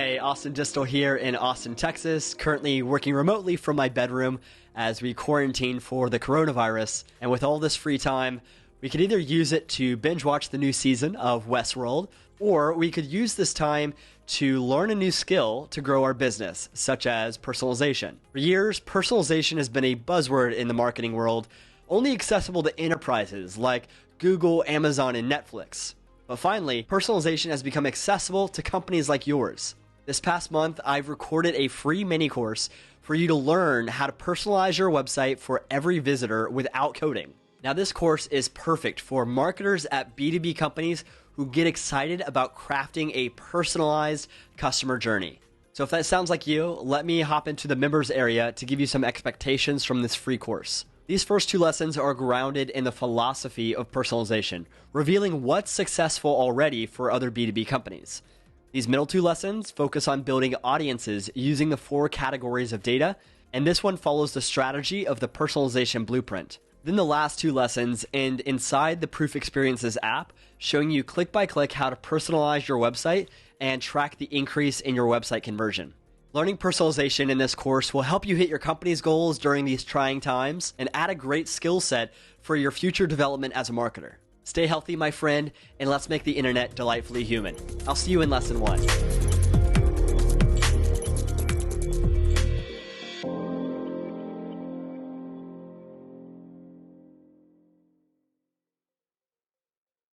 Hey, Austin Distal here in Austin, Texas, currently working remotely from my bedroom as we quarantine for the coronavirus. And with all this free time, we could either use it to binge watch the new season of Westworld, or we could use this time to learn a new skill to grow our business, such as personalization. For years, personalization has been a buzzword in the marketing world, only accessible to enterprises like Google, Amazon, and Netflix. But finally, personalization has become accessible to companies like yours. This past month, I've recorded a free mini course for you to learn how to personalize your website for every visitor without coding. Now, this course is perfect for marketers at B2B companies who get excited about crafting a personalized customer journey. So if that sounds like you, let me hop into the members area to give you some expectations from this free course. These first two lessons are grounded in the philosophy of personalization, revealing what's successful already for other B2B companies. These middle two lessons focus on building audiences using the 4 categories of data, and this one follows the strategy of the personalization blueprint. Then the last 2 lessons end inside the Proof Experiences app, showing you click by click how to personalize your website and track the increase in your website conversion. Learning personalization in this course will help you hit your company's goals during these trying times and add a great skill set for your future development as a marketer. Stay healthy, my friend, and let's make the internet delightfully human. I'll see you in lesson 1.